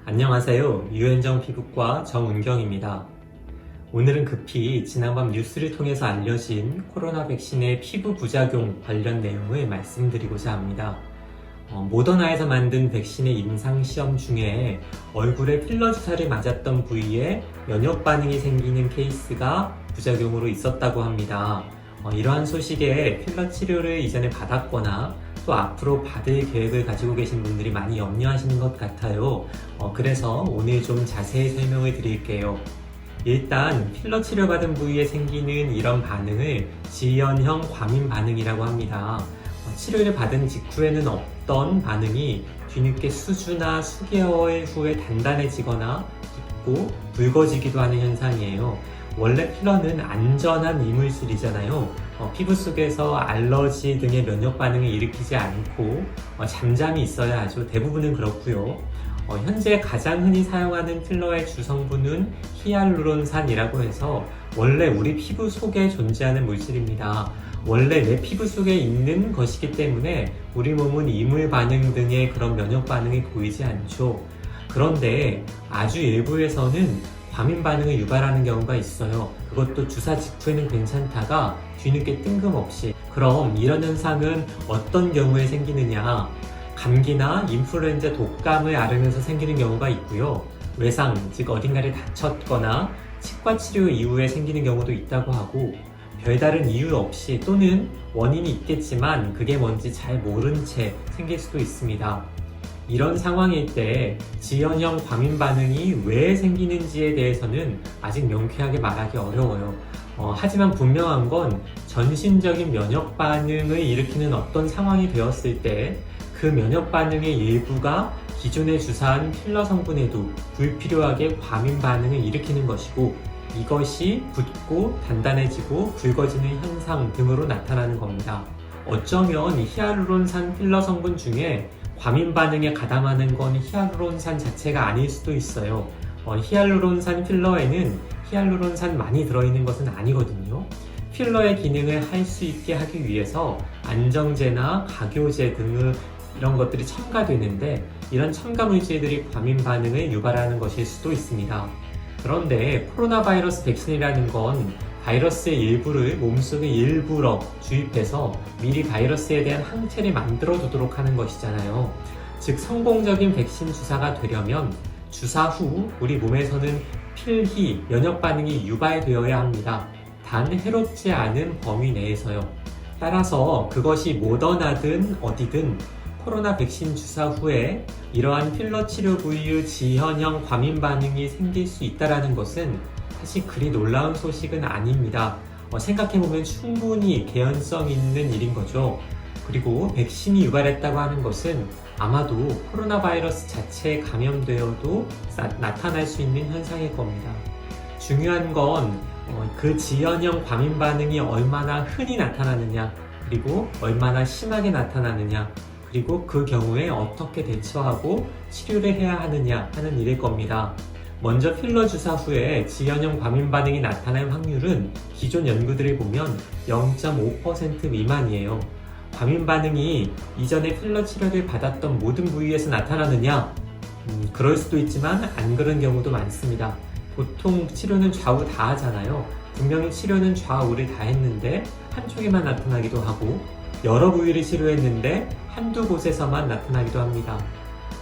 안녕하세요. 유현정 피부과 정은경입니다. 오늘은 급히 지난밤 뉴스를 통해서 알려진 코로나 백신의 피부 부작용 관련 내용을 말씀드리고자 합니다. 모더나에서 만든 백신의 임상시험 중에 얼굴에 필러 주사를 맞았던 부위에 면역 반응이 생기는 케이스가 부작용으로 있었다고 합니다. 이러한 소식에 필러 치료를 이전에 받았거나 또 앞으로 받을 계획을 가지고 계신 분들이 많이 염려하시는 것 같아요. 그래서 오늘 좀 자세히 설명을 드릴게요. 일단 필러 치료받은 부위에 생기는 이런 반응을 지연형 과민 반응이라고 합니다. 치료를 받은 직후에는 없던 반응이 뒤늦게 수주나 수개월 후에 단단해지거나 붓고 붉어지기도 하는 현상이에요. 원래 필러는 안전한 이물질이잖아요. 피부 속에서 알러지 등의 면역 반응을 일으키지 않고 잠잠히 있어야 하죠. 대부분은 그렇고요. 현재 가장 흔히 사용하는 필러의 주성분은 히알루론산이라고 해서 원래 우리 피부 속에 존재하는 물질입니다. 원래 내 피부 속에 있는 것이기 때문에 우리 몸은 이물 반응 등의 그런 면역 반응이 보이지 않죠. 그런데 아주 일부에서는 과민 반응을 유발하는 경우가 있어요. 그것도 주사 직후에는 괜찮다가 뒤늦게 뜬금없이. 그럼 이런 현상은 어떤 경우에 생기느냐? 감기나 인플루엔자 독감을 앓으면서 생기는 경우가 있고요. 외상, 즉 어딘가를 다쳤거나 치과 치료 이후에 생기는 경우도 있다고 하고, 별다른 이유 없이 또는 원인이 있겠지만 그게 뭔지 잘 모른 채 생길 수도 있습니다. 이런 상황일 때 지연형 과민 반응이 왜 생기는지에 대해서는 아직 명쾌하게 말하기 어려워요. 하지만 분명한 건 전신적인 면역 반응을 일으키는 어떤 상황이 되었을 때 그 면역 반응의 일부가 기존에 주사한 필러 성분에도 불필요하게 과민 반응을 일으키는 것이고, 이것이 붓고 단단해지고 붉어지는 현상 등으로 나타나는 겁니다. 어쩌면 히알루론산 필러 성분 중에 과민 반응에 가담하는 건 히알루론산 자체가 아닐 수도 있어요. 히알루론산 필러에는 히알루론산 많이 들어있는 것은 아니거든요. 필러의 기능을 할 수 있게 하기 위해서 안정제나 각효제 등의 이런 것들이 첨가되는데, 이런 첨가 물질들이 과민 반응을 유발하는 것일 수도 있습니다. 그런데 코로나 바이러스 백신이라는 건 바이러스의 일부를 몸속에 일부러 주입해서 미리 바이러스에 대한 항체를 만들어 두도록 하는 것이잖아요. 즉 성공적인 백신 주사가 되려면 주사 후 우리 몸에서는 필히 면역 반응이 유발되어야 합니다. 단 해롭지 않은 범위 내에서요. 따라서 그것이 모더나든 어디든 코로나 백신 주사 후에 이러한 필러 치료 부위의 지연형 과민 반응이 생길 수 있다는 것은 사실 그리 놀라운 소식은 아닙니다. 생각해보면 충분히 개연성 있는 일인 거죠. 그리고 백신이 유발했다고 하는 것은 아마도 코로나 바이러스 자체에 감염되어도 나타날 수 있는 현상일 겁니다. 중요한 건 그 지연형 과민 반응이 얼마나 흔히 나타나느냐, 그리고 얼마나 심하게 나타나느냐, 그리고 그 경우에 어떻게 대처하고 치료를 해야 하느냐 하는 일일 겁니다. 먼저 필러 주사 후에 지연형 과민 반응이 나타날 확률은 기존 연구들을 보면 0.5% 미만이에요. 과민 반응이 이전에 필러 치료를 받았던 모든 부위에서 나타나느냐? 그럴 수도 있지만 안 그런 경우도 많습니다. 보통 치료는 좌우 다 하잖아요. 분명히 치료는 좌우를 다 했는데 한쪽에만 나타나기도 하고, 여러 부위를 치료했는데 한두 곳에서만 나타나기도 합니다.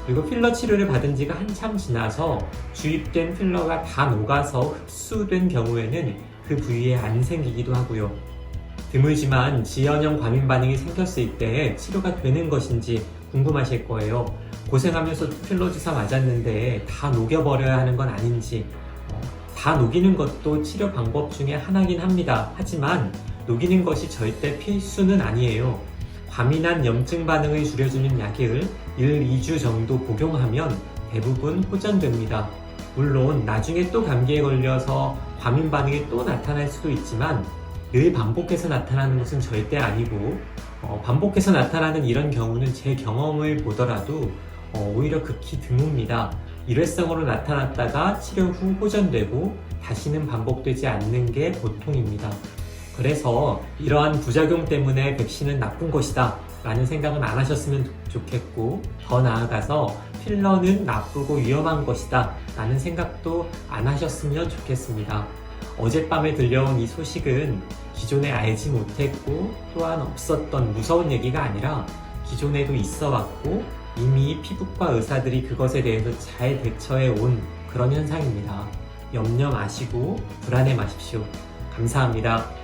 그리고 필러 치료를 받은 지가 한참 지나서 주입된 필러가 다 녹아서 흡수된 경우에는 그 부위에 안 생기기도 하고요. 드물지만 지연형 과민 반응이 생겼을 때 치료가 되는 것인지 궁금하실 거예요. 고생하면서 필러 주사 맞았는데 다 녹여버려야 하는 건 아닌지. 다 녹이는 것도 치료 방법 중에 하나긴 합니다. 하지만 녹이는 것이 절대 필수는 아니에요. 과민한 염증 반응을 줄여주는 약을 1, 2주 정도 복용하면 대부분 호전됩니다. 물론 나중에 또 감기에 걸려서 과민 반응이 또 나타날 수도 있지만 늘 반복해서 나타나는 것은 절대 아니고, 반복해서 나타나는 이런 경우는 제 경험을 보더라도 오히려 극히 드뭅니다. 일회성으로 나타났다가 치료 후 호전되고 다시는 반복되지 않는 게 보통입니다. 그래서 이러한 부작용 때문에 백신은 나쁜 것이다 라는 생각은 안 하셨으면 좋겠고, 더 나아가서 필러는 나쁘고 위험한 것이다 라는 생각도 안 하셨으면 좋겠습니다. 어젯밤에 들려온 이 소식은 기존에 알지 못했고 또한 없었던 무서운 얘기가 아니라 기존에도 있어 왔고 이미 피부과 의사들이 그것에 대해서 잘 대처해 온 그런 현상입니다. 염려 마시고 불안해 마십시오. 감사합니다.